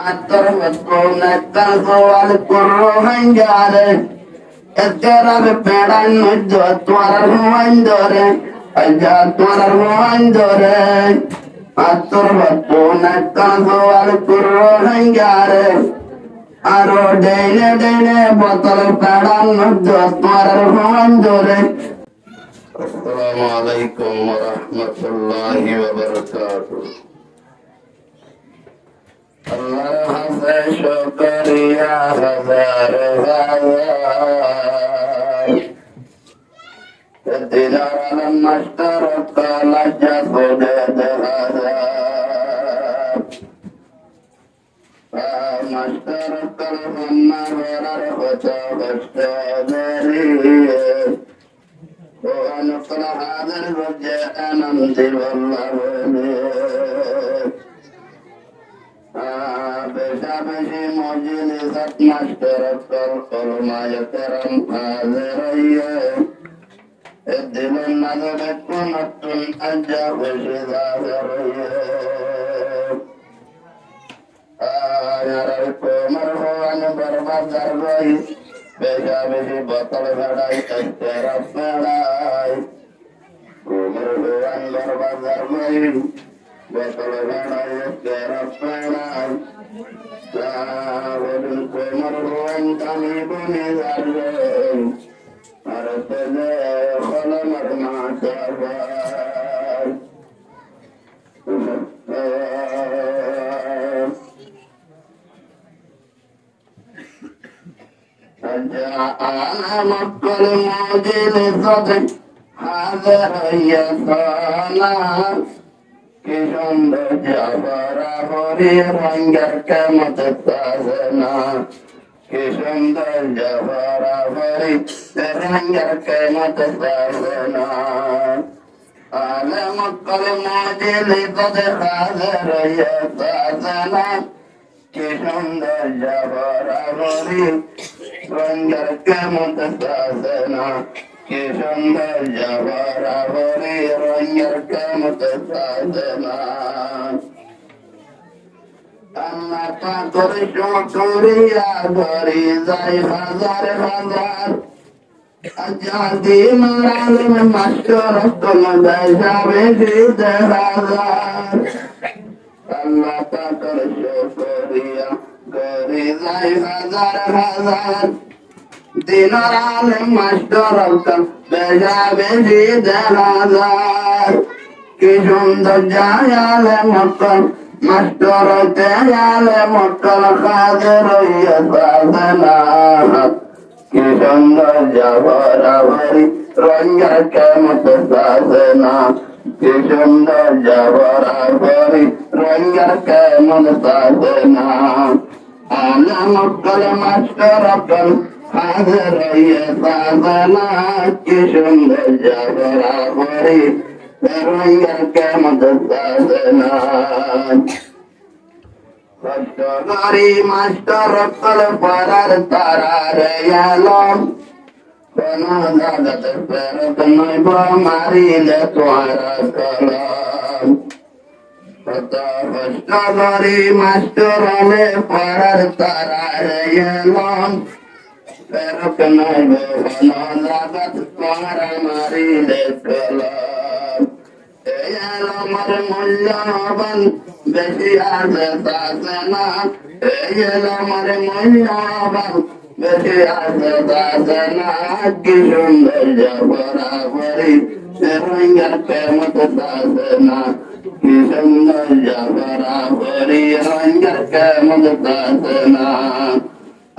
أتربطون التنسوا القرون جاره التراب بيران مجد ورهم داره أجاد ورهم داره أتربطون التنسوا القرون جاره أرو دين دين بطل بيران مجد ورهم داره. السلام عليكم ورحمة الله وبركاته. الله سے شکریہ ہزار دینار مشترک لجت خود مشترک المنور خطبت ذريت ونقل هذا الرجاء ننزل والله بشابشي مجلسة مشترك القرما يكرم حاضرية الدل النظر كنت أجا وشذاذرية يرى مرهوان بربط ذربي بشابشي بطل فراي اكترف فراي مرهوان بربط ذربي بطل فراي اكترف فراي ساول مرهوان تميبني ذربي أرسل خل مرمى شباي جاء مكة المعجزة هذا يصانا كشند جبر هوري رنجر كمتسازنا كشند جبر هوري رنجر كمتسازنا على مكة المعجزة هذا يصانا كشند جبر هوري رنجر كمتسازنا كشند جبر هوري رنجر كمتسازنا أما تقر شكريا غري زي خزر أجادي مرالم مشكرة بشابه في دهازار أما تقر شكريا غري زي خزر دينار عالم مشترك بشابه في دهازار كشم دجايا لمقر مشترك يا لمقر خاضر يصادنا كشم دجايا وري رنجك متسازنا كشم دجايا وري رنجك متسازنا على مقر مشترك حاضر يصادنا كشم دجايا وري رنجك متسازنا فاشتغري مشترك الفرار ترار يالوم فنادت الفرق نيبا مريلة وعركلام فاشتغري مشترك الفرار ترار يالوم فرق نيبا فنادت مريلة كلام يالمر مجابا بسياسة ساسنا يالمر مجابا بسياسة ساسنا كشم الجبرا فري رنجر كمت ساسنا كشم الجبرا فري رنجر كمت ساسنا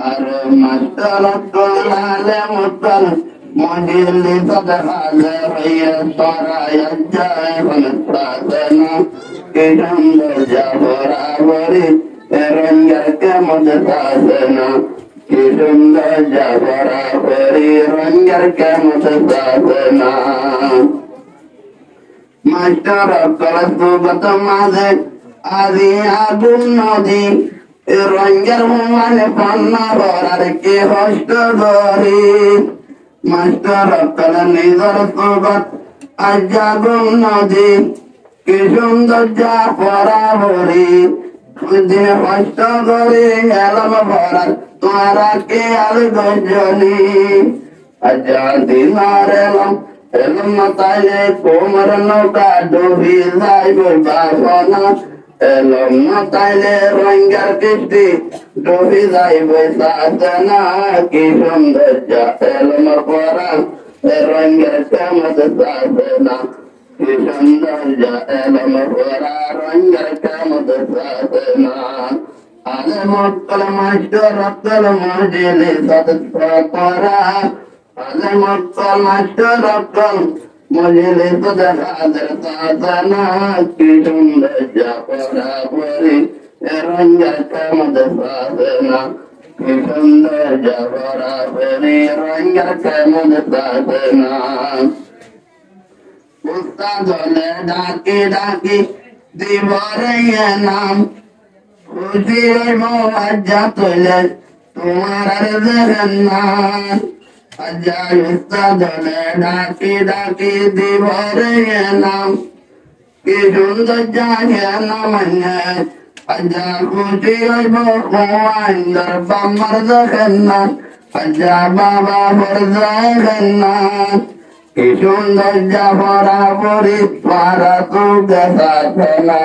أرمشترك العالم الطلق مجل صدق زرية طرايا الجاي فنستعدنا كشم الجبر عبري رنجك متساسنا كشم الجبر عبري رنجك متساسنا مشترك الصوبة مازك هذه أبو النودي رنجر من فنا برارك هشتداري مشترك النظر صوبة أجاب النودي كشم دجا فرابري দিনে কষ্ট করে এলাম ভরার তোরা কে আলো গজলি আজা দিনার এলাম তাইলে কোমর নৌকা ডুবি যাইবে বাসনা এলম তাইলে রঙ্গার কৃষ্টি ডুবি যাইবে সাধনা কি সৌন্দর্য এলম পরাণ রঙ্গের কামত সাধনা কি সৌন্দর্য এলম পরা রঙ্গের কামত সাধনা আলে মক্কল মাস্টার রক্তল মজিলি সদস্য করা আলে মক্কল মাস্টার রক্তল মজিলি সদস্য সাধনা কি সৌন্দর্য পরা পরি রঙ্গের কামত সাধনা কি সৌন্দর্য পরা পরি রঙ্গের কামত সাধনা উস্তাদ হলে ডাকি ডাকি দিবরে নাম খুশি হইব আজ্জা তৈলে তোমার জগন্নাথ আজ্জা উস্তাদ হলে ডাকি ডাকি দিবরে নাম কি সুন্দর জাগে নামান্য আজ্জা খুশি হইব মোয়াইন্দর বাম্মার জগন্নাথ আজ্জা বাবা ভর জগন্নাথ কি সুন্দর ভরা পরি মারা তু গেছানা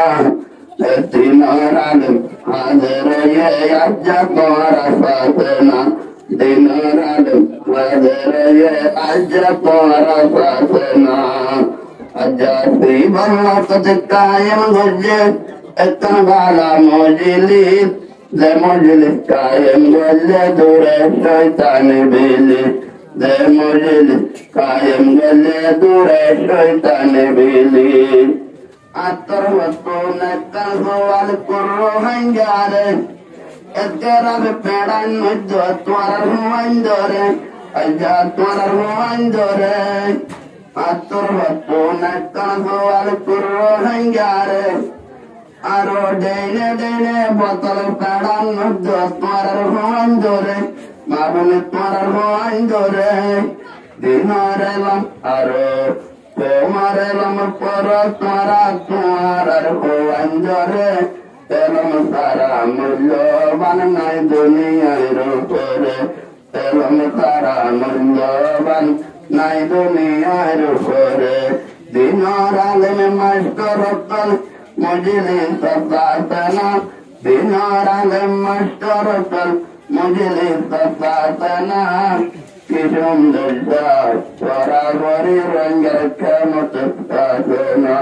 দিনরাল হাজার আজ্জা তোমারা সাধনা দিনরাল হাজার আজ্জা তোমারা সাধনা আজ্জা শ্রী কায়ম গজে এতন বালা মজলিস যে মজলিস কায়ম গজে দূরে শয়তান বিলিস যে মজলিস কায়েম গলে দূরে শয়তান বিলিস আতর বস্তু নকল গোয়াল কুরু হঞ্জারে এতরাব পেড়ান মধ্য তোয়ার হুয়াইন্দরে আজা তোয়ার হুয়াইন্দরে আতর বস্তু নকল গোয়াল কুরু হঞ্জারে আরো ডেনে ডেনে বোতল পেড়ান মধ্য তোয়ার হুয়াইন্দরে মাবনে তোয়ার হুয়াইন্দরে দিনরেলাম আরো তোমারেলাম পর তোরা তোমার হুয়াইন্দরে এলম তারা মূল্যবান নাই দুনিয়ার উপরে এলম তারা মূল্যবান নাই দুনিয়ার উপরে দিনর আলেমে মাস্টার অকল মজলি সাধনা দিনর আলেম মাস্টার অকল মজলি সাধনা কি সৌন্দর্য বরাবরি রঙ্গের ক্ষমতা সাধনা